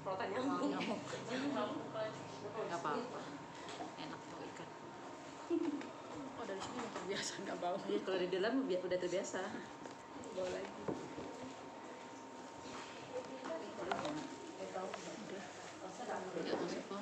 Semprotan nyamuk. Nggak apa-apa, enak tuh ikan. Oh dari sini udah terbiasa nggak bau. Iya kalau di dalam udah terbiasa. Bau lagi. Nggak masuk kok.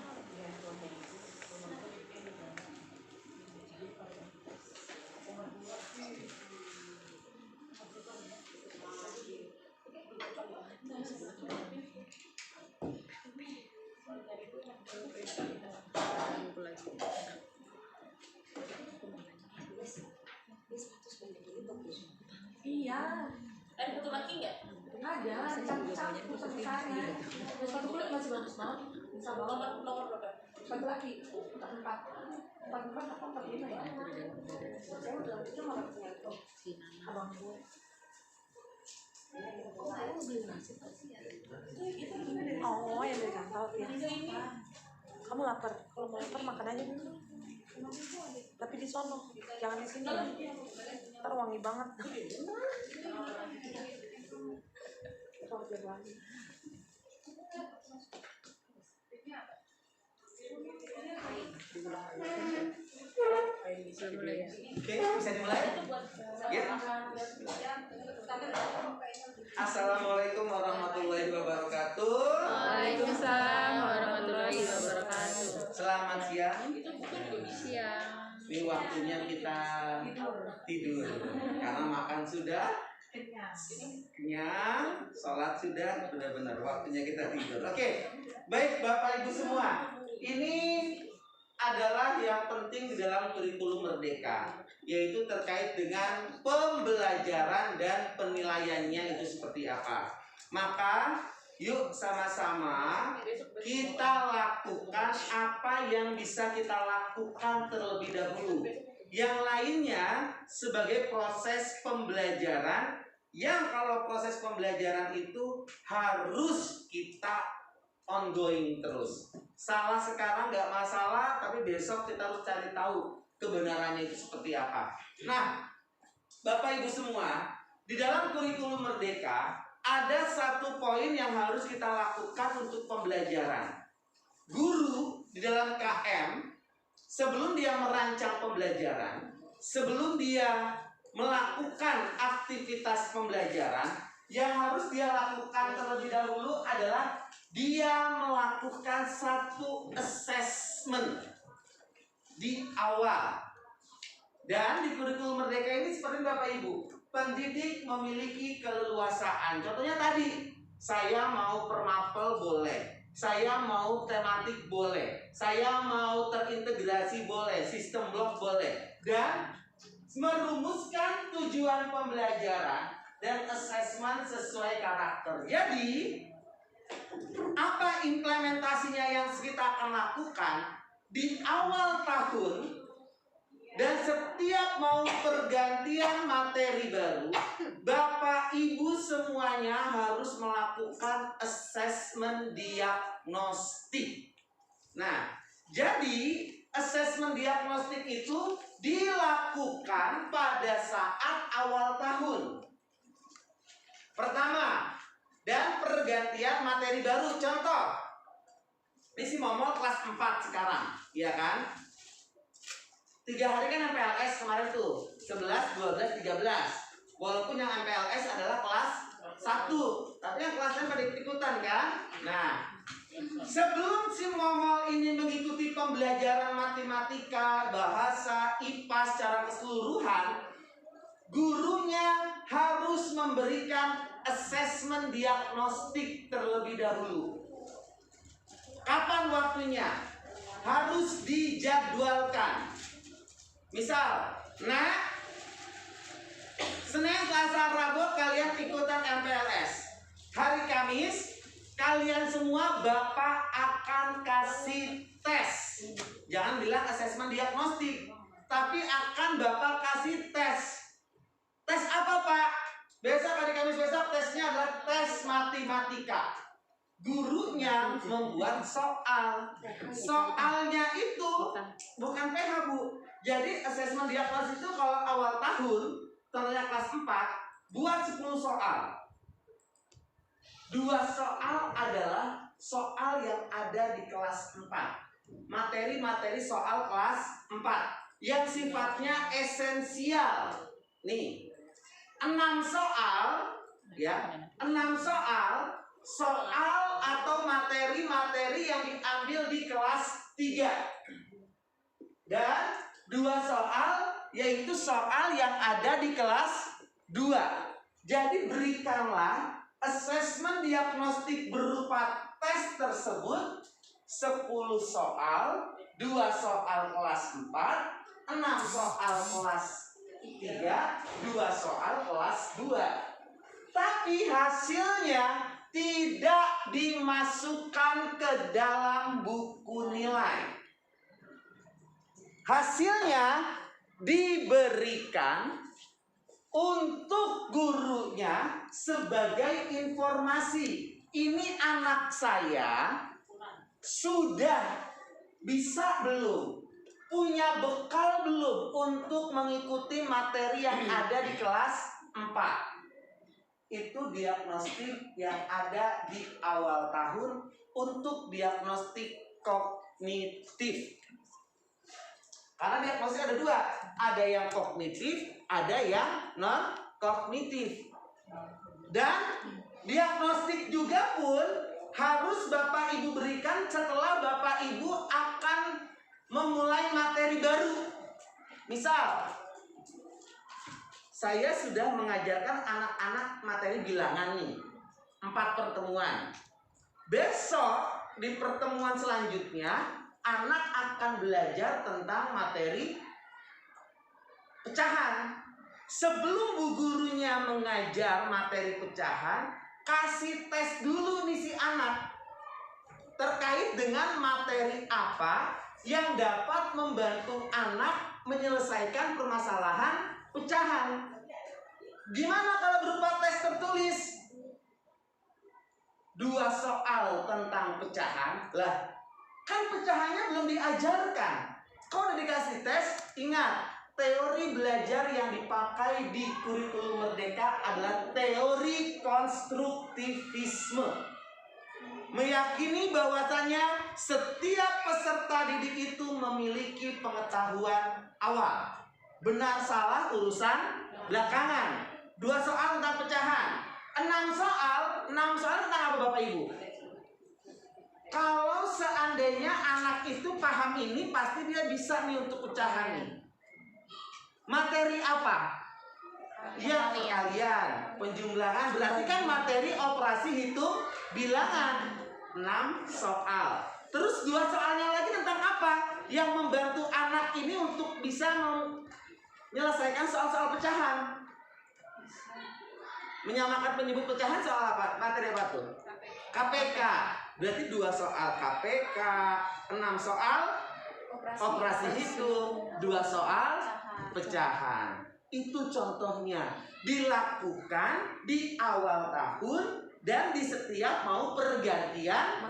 Iya. Ada foto laki nggak? Ada. Cantik-cantik foto saya. Sepatu kulit masih bagus banget. Bisa banget. Nomor berapa? Sepatu laki 44. 44 atau 45 ya? Saya udah itu malah punya tuh. Abang gue. Saya mau beli nasi oh, yang dari kantor ya. Kamu lapar? Kalau mau lapar makan aja dulu. Tapi di sono, jangan di sini ya. Ntar wangi banget. Oke, bisa dimulai? Ya. Assalamualaikum warahmatullahi wabarakatuh. Waalaikumsalam warahmatullahi wabarakatuh. Selamat siang. Siang. Ini waktunya kita tidur karena makan sudah, kenyang, sholat sudah, benar-benar waktunya kita tidur. Oke, baik Bapak Ibu semua. Ini adalah yang penting di dalam kurikulum Merdeka, yaitu terkait dengan pembelajaran dan penilaiannya itu seperti apa. Maka yuk sama-sama kita lakukan apa yang bisa kita lakukan terlebih dahulu. Yang lainnya sebagai proses pembelajaran, yang kalau proses pembelajaran itu harus kita ongoing terus. Salah sekarang nggak masalah, tapi besok kita harus cari tahu kebenarannya itu seperti apa. Nah, Bapak Ibu semua, di dalam kurikulum Merdeka ada satu poin yang harus kita lakukan untuk pembelajaran. Guru di dalam KM, sebelum dia merancang pembelajaran, sebelum dia melakukan aktivitas pembelajaran, yang harus dia lakukan terlebih dahulu adalah dia melakukan satu assessment di awal. Dan di kurikulum Merdeka ini seperti Bapak Ibu, pendidik memiliki keleluasaan. Contohnya tadi, saya mau permapel boleh, saya mau tematik boleh, saya mau terintegrasi boleh, sistem blok boleh, dan merumuskan tujuan pembelajaran dan assessment sesuai karakter. Jadi apa implementasinya yang kita akan lakukan di awal tahun, dan setiap mau pergantian materi baru, Bapak Ibu semuanya harus melakukan assessment diagnostik. Nah, jadi assessment diagnostik itu dilakukan pada saat awal tahun pertama dan pergantian materi baru. Contoh, ini si Momol kelas 4 sekarang, ya kan? 3 hari kan MPLS kemarin tuh, 11, 12, 13. Walaupun yang MPLS adalah kelas 1, tapi yang kelas lain pada ikut-ikutan kan? Nah, sebelum si Momol ini mengikuti pembelajaran matematika, bahasa, IPA secara keseluruhan, gurunya harus memberikan assessment diagnostik terlebih dahulu. Kapan waktunya? Harus dijadwalkan. Misal, nah, Senin, Selasa, Rabu kalian ikutan MPLS. Hari Kamis kalian semua Bapak akan kasih tes. Jangan bilang assessment diagnostik, tapi akan Bapak kasih tes. Tes apa Pak? Besok hari Kamis besok tesnya adalah tes matematika. Gurunya membuat soal. Soalnya itu bukan PH Bu. Jadi assessment diagnosis itu kalau awal tahun, contohnya kelas 4, buat 10 soal. 2 soal adalah soal yang ada di kelas 4. Materi-materi soal kelas 4 yang sifatnya esensial. Nih, 6 soal ya, 6 soal atau materi-materi yang diambil di kelas 3. Dan 2 soal yaitu soal yang ada di kelas 2. Jadi berikanlah asesmen diagnostik berupa tes tersebut 10 soal, 2 soal kelas 4, 6 soal kelas 3, 2 soal kelas 2. Tapi hasilnya tidak dimasukkan ke dalam buku nilai. Hasilnya diberikan untuk gurunya sebagai informasi. Ini anak saya sudah bisa belum? Punya bekal belum untuk mengikuti materi yang ada di kelas 4? Itu diagnostik yang ada di awal tahun untuk diagnostik kognitif. Karena diagnostik ada 2, ada yang kognitif, ada yang non kognitif. Dan diagnostik juga pun harus Bapak Ibu berikan setelah Bapak Ibu akan memulai materi baru. Misal, saya sudah mengajarkan anak-anak materi bilangan nih, 4 pertemuan. Besok di pertemuan selanjutnya anak akan belajar tentang materi pecahan. Sebelum bu gurunya mengajar materi pecahan, kasih tes dulu nih si anak terkait dengan materi apa yang dapat membantu anak menyelesaikan permasalahan pecahan. Gimana kalau berupa tes tertulis? 2 soal tentang pecahan. Lah, kan pecahannya belum diajarkan. Kalau udah dikasih tes, ingat, teori belajar yang dipakai di kurikulum Merdeka adalah teori konstruktivisme. Meyakini bahwasanya setiap peserta didik itu memiliki pengetahuan awal. Benar salah urusan belakangan. 2 soal tentang pecahan. 6 soal tentang apa Bapak Ibu? Kalau seandainya anak itu paham ini, pasti dia bisa nih untuk pecahan nih. Materi apa? Ya, perkalian, penjumlahan, berarti kan materi operasi hitung bilangan. 6 soal. Terus 2 soalnya lagi tentang apa? Yang membantu anak ini untuk bisa menyelesaikan soal-soal pecahan. Menyamakan penyebut pecahan soal apa? Materi apa tuh? KPK. Berarti 2 soal KPK, 6 soal operasi hitung, 2 soal pecahan. Itu contohnya dilakukan di awal tahun dan di setiap mau pergantian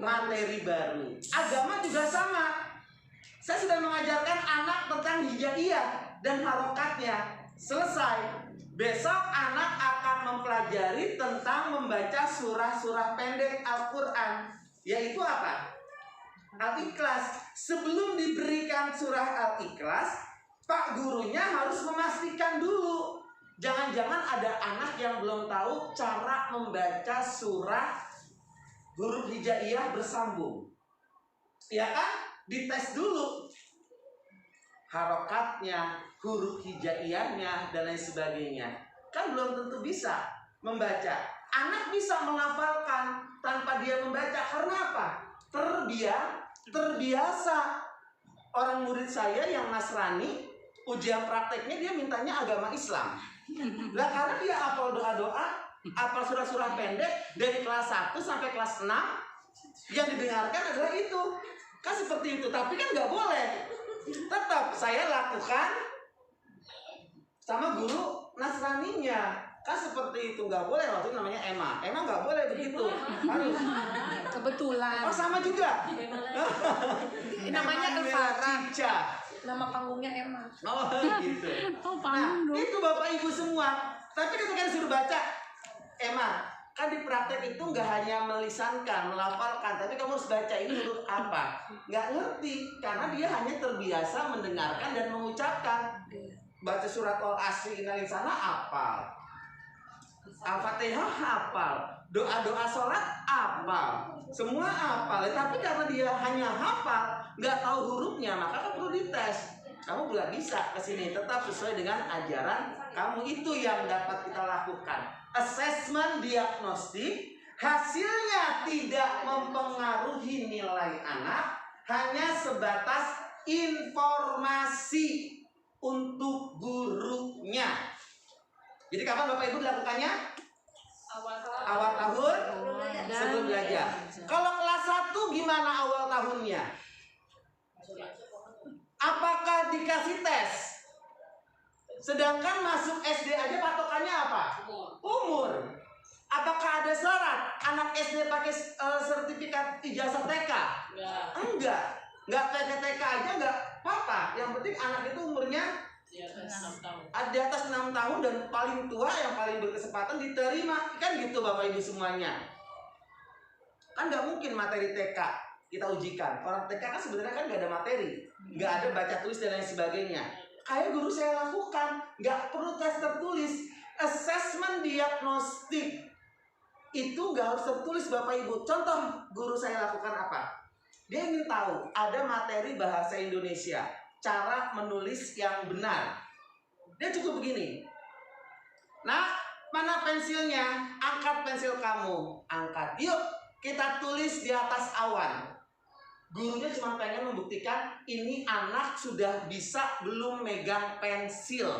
materi baru. Agama juga sama. Saya sudah mengajarkan anak tentang hijaiyah dan harokatnya. Selesai. Besok anak akan mempelajari tentang membaca surah-surah pendek Al-Quran. Yaitu apa? Al-Ikhlas. Sebelum diberikan surah Al-Ikhlas, Pak gurunya harus memastikan dulu. Jangan-jangan ada anak yang belum tahu cara membaca surah huruf hijaiyah bersambung. Ya kan? Dites dulu harokatnya, huruf hijaiyahnya, dan lain sebagainya. Kan belum tentu bisa membaca. Anak bisa menghafalkan tanpa dia membaca. Karena apa? Terbiasa. Orang murid saya yang Nasrani, ujian prakteknya dia mintanya agama Islam. Lah karena dia hafal doa-doa, hafal surah-surah pendek dari kelas 1 sampai kelas 6, yang didengarkan adalah itu. Kan seperti itu, tapi kan nggak boleh. Tetap saya lakukan sama guru Nasraninya. Kan seperti itu, nggak boleh. Waktu itu namanya Emma nggak boleh begitu. Harus. Kebetulan. Oh sama juga. Namanya Elvara. Cica. Nama panggungnya Emma. Oh gitu. Oh, Nah panggung. itu Bapak Ibu semua. Tapi ketika disuruh baca Emma, Kan di praktek itu nggak hanya melisankan, melafalkan, tapi kamu harus baca ini huruf apa. Nggak ngerti, karena dia hanya terbiasa mendengarkan dan mengucapkan. Baca surat Al-Asri innal insana hafal, Al-Fatihah hafal, doa-doa sholat hafal, semua hafal. Tapi karena dia hanya hafal, nggak tahu hurufnya, maka kan perlu dites. Kamu nggak bisa kesini, tetap sesuai dengan ajaran kamu. Itu yang dapat kita lakukan. Assessment diagnostik, hasilnya tidak mempengaruhi nilai anak, hanya sebatas informasi untuk gurunya. Jadi kapan Bapak Ibu dilakukannya? Awal tahun sebelum belajar. Kalau kelas 1 gimana awal tahunnya? Apakah dikasih tes? Sedangkan masuk SD aja patokannya apa? Umur. Apakah ada syarat anak SD pakai sertifikat ijazah TK? Enggak. Enggak TK aja enggak apa-apa. Yang penting anak itu umurnya di atas 6 tahun dan paling tua yang paling berkesempatan diterima. Kan gitu Bapak Ibu semuanya. Kan nggak mungkin materi TK kita ujikan. Orang TK kan sebenarnya kan nggak ada materi, nggak ada baca tulis dan lain sebagainya. Kayak guru saya lakukan, nggak perlu tes tertulis. Assessment diagnostik itu nggak harus tertulis Bapak Ibu. Contoh guru saya lakukan apa? Dia ingin tahu ada materi bahasa Indonesia, cara menulis yang benar. Dia cukup begini. Nah, mana pensilnya? Angkat pensil kamu. Angkat. Yuk, kita tulis di atas awan. Gurunya cuma pengen membuktikan ini anak sudah bisa belum megang pensil.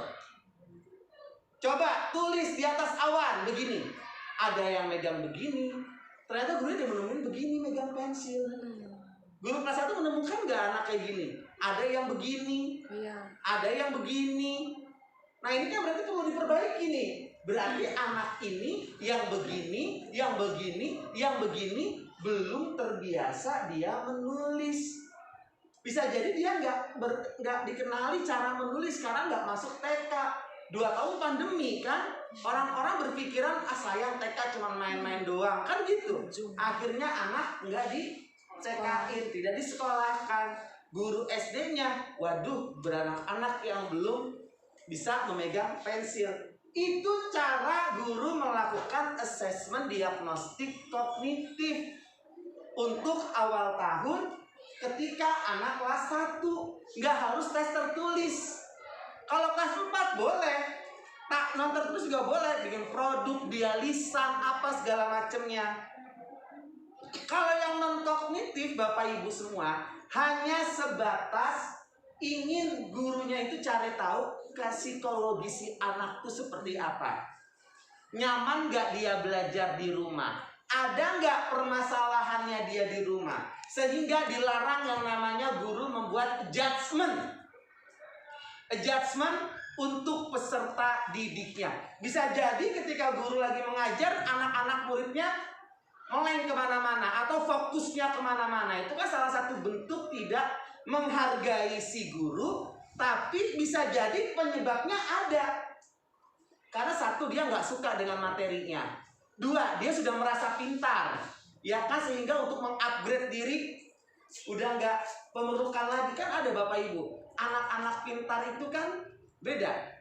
Coba tulis di atas awan begini. Ada yang megang begini. Ternyata gurunya udah menemukan begini megang pensil. Guru kelas 1 menemukan nggak anak kayak gini? Ada yang begini, ada yang begini. Nah ini kan berarti perlu diperbaiki nih. Berarti anak ini yang begini, yang begini, yang begini belum terbiasa dia menulis. Bisa jadi dia nggak dikenali cara menulis karena nggak masuk TK. 2 tahun pandemi kan, orang-orang berpikiran sayang TK cuma main-main doang kan gitu. Akhirnya anak nggak dicekain, tidak disekolahkan. Guru SD-nya, waduh beranak-anak yang belum bisa memegang pensil. Itu cara guru melakukan assessment diagnostik kognitif untuk awal tahun ketika anak kelas 1. Nggak harus tes tertulis. Kalau kelas 4 boleh. Non tertulis juga boleh. Bikin produk, dia lisan, apa segala macemnya. Kalau yang non kognitif Bapak Ibu semua hanya sebatas ingin gurunya itu cari tahu psikologis si anak itu seperti apa. Nyaman gak dia belajar di rumah? Ada nggak permasalahannya dia di rumah? Sehingga dilarang yang namanya guru membuat judgement. Judgement untuk peserta didiknya. Bisa jadi ketika guru lagi mengajar, anak-anak muridnya meleng kemana-mana atau fokusnya kemana-mana. Itu kan salah satu bentuk tidak menghargai si guru. Tapi bisa jadi penyebabnya ada. Karena 1, dia nggak suka dengan materinya. 2, dia sudah merasa pintar. Ya kan, sehingga untuk mengupgrade diri udah nggak pemerlukan lagi. Kan ada Bapak Ibu, anak-anak pintar itu kan beda.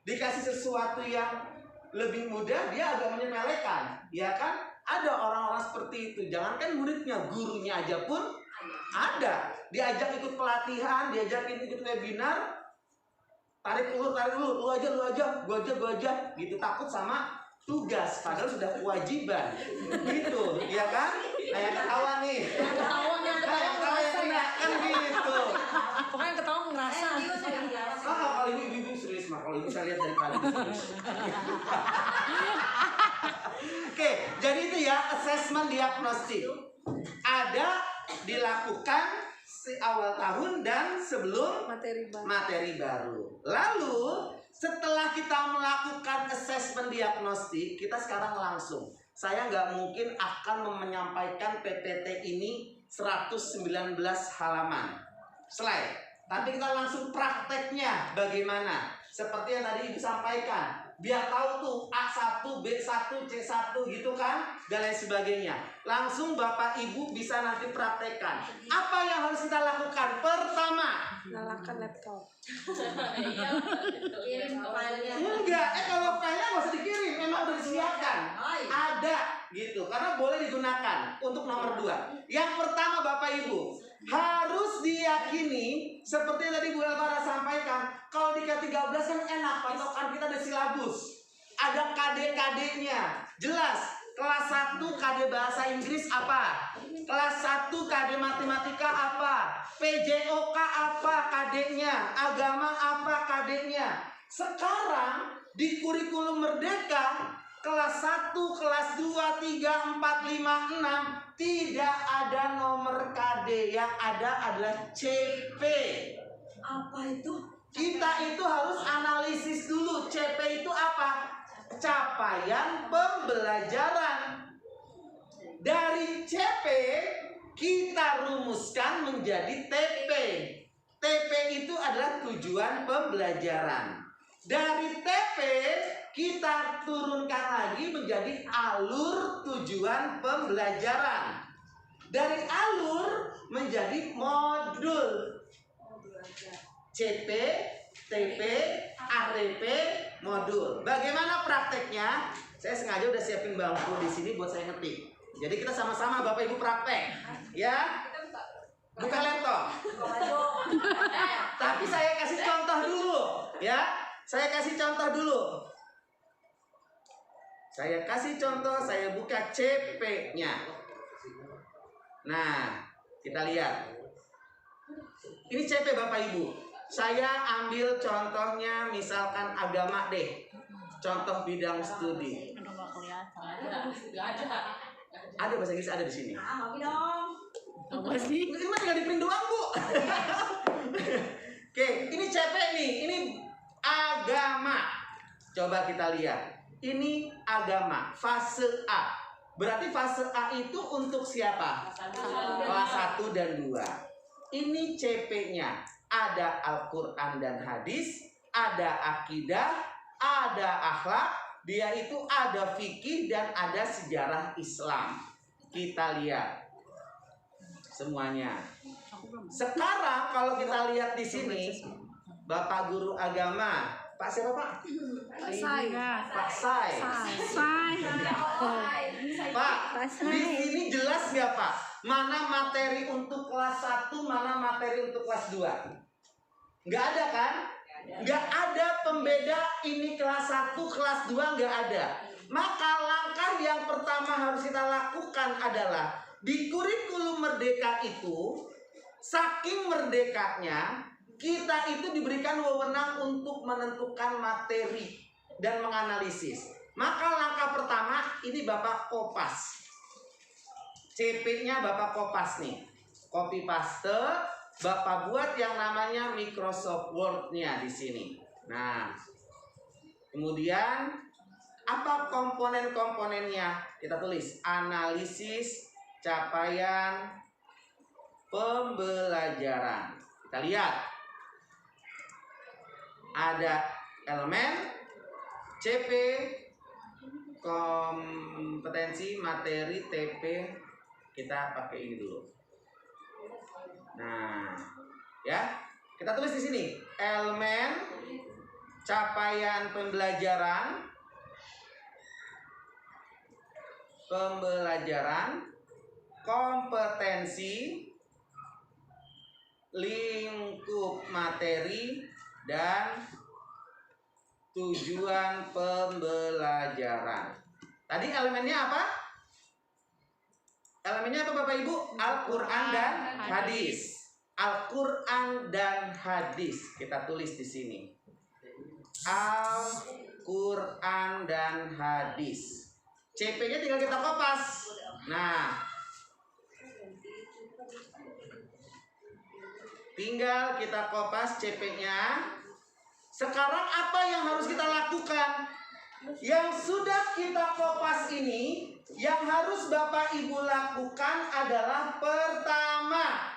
Dikasih sesuatu yang lebih mudah, dia agak menyepelekan. Ya kan, ada orang-orang seperti itu. Jangankan muridnya, gurunya aja pun ada. Diajak ikut pelatihan, diajak ikut webinar, tarik ulur, lu aja, gua aja, gitu, takut sama tugas, padahal sudah kewajiban, gitu, ya kan? Kayak ketawa nih, kan gitu. Pokoknya ketawa ngerasa. Kalau ibu serius mah, kalau ibu saya lihat dari tadi. Oke, jadi itu ya assessment diagnostik. Ada dilakukan awal tahun dan sebelum materi baru. Lalu setelah kita melakukan assessment diagnostik, kita sekarang langsung. Saya nggak mungkin akan menyampaikan PPT ini 119 halaman slide. Tapi kita langsung prakteknya bagaimana. Seperti yang tadi Ibu sampaikan. biar tahu tuh A1, B1, C1 gitu kan, dan lain sebagainya. Langsung Bapak Ibu bisa nanti praktekkan. Apa yang harus kita lakukan? Pertama, Nyalakan laptop. Iya. Kirim filenya. enggak, kalau filenya nggak usah dikirim, memang udah disediakan. Ada gitu, karena boleh digunakan untuk nomor 2. Yang pertama Bapak Ibu, harus diyakini seperti tadi Bu Elvara sampaikan, kalau di K13 kan enak, patokan kita ada silabus, ada KD-KD-nya, jelas. Kelas 1 KD Bahasa Inggris apa? Kelas 1 KD Matematika apa? PJOK apa KD-nya? Agama apa KD-nya? Sekarang di kurikulum Merdeka kelas 1, kelas 2, 3, 4, 5, 6 tidak ada nomor KD, yang ada adalah CP. Apa itu? Kita itu harus analisis dulu. CP itu apa? Capaian pembelajaran. Dari CP kita rumuskan menjadi TP. TP itu adalah tujuan pembelajaran. Dari TP kita turunkan lagi menjadi alur tujuan pembelajaran. Dari alur menjadi modul. CP, TP, ATP, modul. Bagaimana prakteknya? Saya sengaja udah siapin bangku di sini buat saya ngetik. Jadi kita sama-sama Bapak Ibu praktek, ya. Buka laptop. Tapi saya kasih contoh dulu, ya. Saya kasih contoh dulu. Saya kasih contoh, saya buka CP-nya. Nah, kita lihat. Ini CP Bapak Ibu. Saya ambil contohnya misalkan agama deh. Contoh bidang studi. Aduh, nggak kelihatan. Nggak ada. Ada bahasa Inggris ada di sini. Mau dong. Apa sih? Ini mah tinggal di print doang, Bu. Oke, ini CP nih. Ini agama. Coba kita lihat. Ini agama, fase A. Berarti fase A itu untuk siapa? Kelas 1 dan 2. Ini CP-nya. Ada Al-Quran dan hadis, ada akidah, ada akhlak, dia itu ada fikih dan ada sejarah Islam. Kita lihat semuanya. Sekarang kalau kita lihat di sini, Bapak Guru Agama, Pak siapa Pak? Pak Sai. Pak, di sini jelas nggak Pak? Mana materi untuk kelas 1, mana materi untuk kelas 2? Nggak ada kan? Nggak ada pembeda ini kelas 1, kelas 2 nggak ada. Maka langkah yang pertama harus kita lakukan adalah di kurikulum Merdeka itu, saking merdekanya, kita itu diberikan wewenang untuk menentukan materi dan menganalisis. Maka langkah pertama ini Bapak kopas. CP-nya Bapak kopas nih. Copy paste, Bapak buat yang namanya Microsoft Word-nya di sini. Nah, kemudian apa komponen-komponennya? Kita tulis analisis capaian pembelajaran. Kita lihat. Ada elemen CP, kompetensi, materi, TP. Kita pakai ini dulu. Nah, ya, kita tulis di sini elemen capaian pembelajaran, kompetensi, lingkup materi, dan tujuan pembelajaran. Tadi elemennya apa? Elemennya apa Bapak Ibu? Al-Quran dan hadis. Al-Quran dan hadis. Kita tulis di sini. Al-Quran dan hadis. CP-nya tinggal kita kopas. Nah, tinggal kita kopas CP-nya. Sekarang apa yang harus kita lakukan? Yang sudah kita kopas ini, yang harus Bapak Ibu lakukan adalah pertama,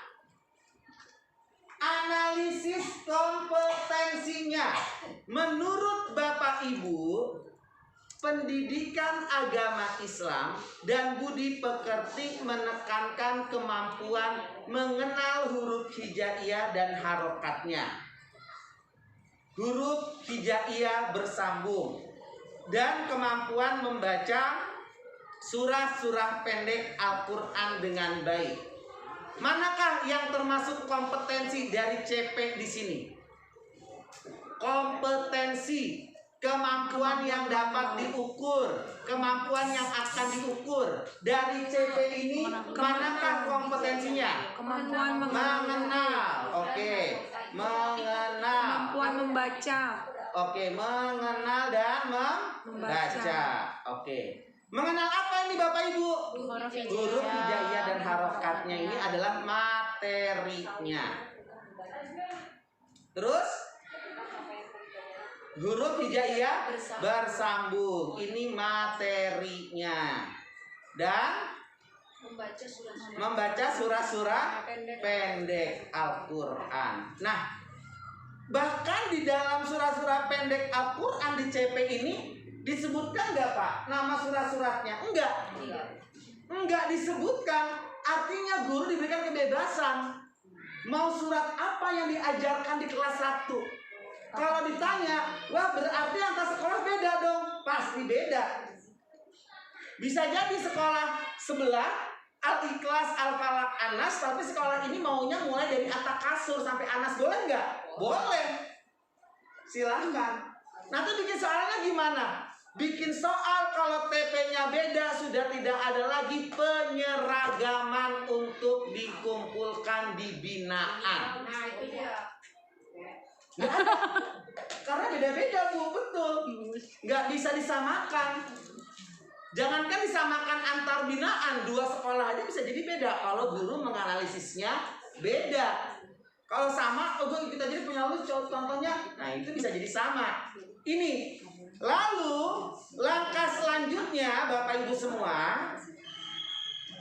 Analisis kompetensinya. Menurut Bapak Ibu, pendidikan agama Islam dan budi pekerti menekankan kemampuan mengenal huruf hijaiyah dan harokatnya. Huruf hijaiyah bersambung dan kemampuan membaca surah-surah pendek Al-Quran dengan baik. Manakah yang termasuk kompetensi dari CP di sini? Kompetensi, kemampuan yang dapat diukur, kemampuan yang akan diukur. Dari CP ini, manakah kompetensinya? Kemampuan Mengenal, oke. Mengenal, Kemampuan membaca. oke. Mengenal dan membaca, oke. Mengenal apa ini Bapak Ibu? Huruf hijaiyah dan harokatnya ini adalah materinya. Terus huruf hijaiyah bersambung, ini materinya. Dan membaca surah-surah pendek Al-Quran. Nah, bahkan di dalam surah-surah pendek Al-Quran di CP ini disebutkan nggak Pak nama surah-surahnya? Enggak disebutkan. Artinya guru diberikan kebebasan mau surat apa yang diajarkan di kelas 1. Kalau ditanya, wah berarti antar sekolah beda dong. Pasti beda. Bisa jadi sekolah sebelah Al-Ikhlas, Al-Falaq, Anas, tapi sekolah ini maunya mulai dari At-Takasur sampai Anas, boleh nggak? Boleh. Silahkan. Nanti bikin soalnya gimana? Bikin soal kalau TP-nya beda, sudah tidak ada lagi penyeragaman untuk dikumpulkan di binaan. Nah, itu dia. Nggak ada. Karena beda-beda Bu, betul. Nggak bisa disamakan. Jangankan disamakan antar binaan, 2 sekolah aja bisa jadi beda kalau guru menganalisisnya beda. Kalau sama, kita jadi punya contohnya, nah itu bisa jadi sama. Ini. Lalu langkah selanjutnya Bapak Ibu semua.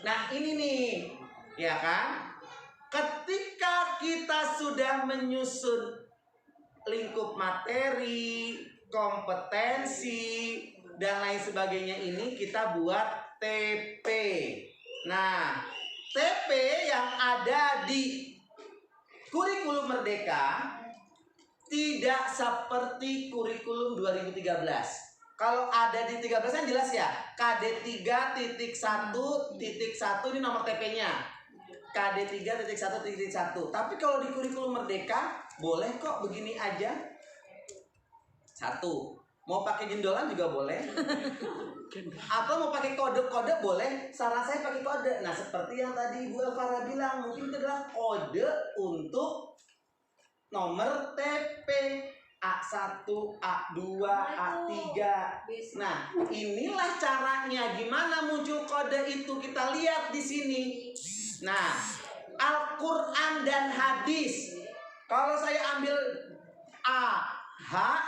Nah ini nih, ya kan? Ketika kita sudah menyusun lingkup materi, kompetensi, dan lain sebagainya ini kita buat TP. Nah, TP yang ada di kurikulum Merdeka tidak seperti kurikulum 2013. Kalau ada di 13 kan jelas ya, KD 3.1.1 ini nomor TP-nya. KD 3.1.1. Tapi kalau di kurikulum Merdeka boleh kok begini aja. 1. Mau pakai jendolan juga boleh. Atau mau pakai kode-kode boleh. Saran saya pakai kode. Nah, seperti yang tadi Ibu Elvara bilang, mungkin itu adalah kode untuk nomor TP A1, A2, A3. Nah, inilah caranya. Gimana muncul kode itu? Kita lihat di sini. Nah, Al-Quran dan hadis. Kalau saya ambil AH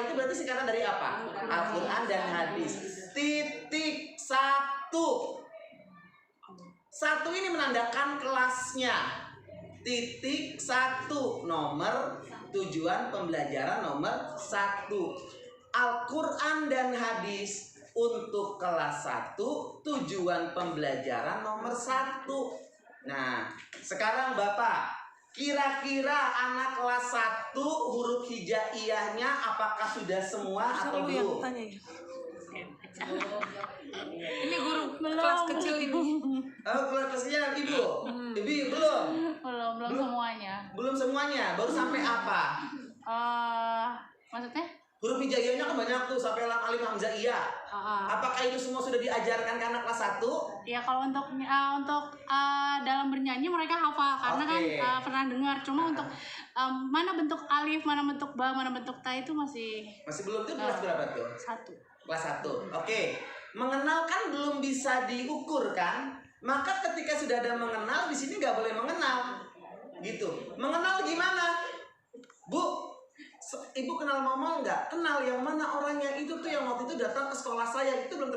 itu berarti singkatan dari apa? Al-Quran dan hadis. Titik 1. 1 ini menandakan kelasnya. Titik 1 nomor tujuan pembelajaran nomor 1. Al-Quran dan hadis untuk kelas 1 tujuan pembelajaran nomor 1. Nah, sekarang Bapak, kira-kira anak kelas 1 huruf hijaiyahnya apakah sudah semua atau belum? Ini guru kelas kecil ini. Oh, kelas kecilnya Ibu? Ibu belum? Belum semuanya. Belum semuanya, baru sampai apa? Maksudnya? Huruf hijaiyahnya kan banyak tuh, sampai lam alif hamzah iya. Apakah itu semua sudah diajarkan ke anak kelas 1? Ya kalau untuk dalam bernyanyi mereka hafal karena kan pernah dengar. Cuma untuk mana bentuk alif, mana bentuk ba, mana bentuk ta itu masih belum tuh. Kelas berapa tuh? 1. Kelas 1. Oke. Mengenal kan belum bisa diukur kan? Maka ketika sudah ada mengenal, di sini nggak boleh mengenal. Gitu. Mengenal gimana? Bu, Ibu kenal Momol nggak? Kenal. Yang mana orangnya? Itu tuh yang waktu itu datang ke sekolah saya. Itu belum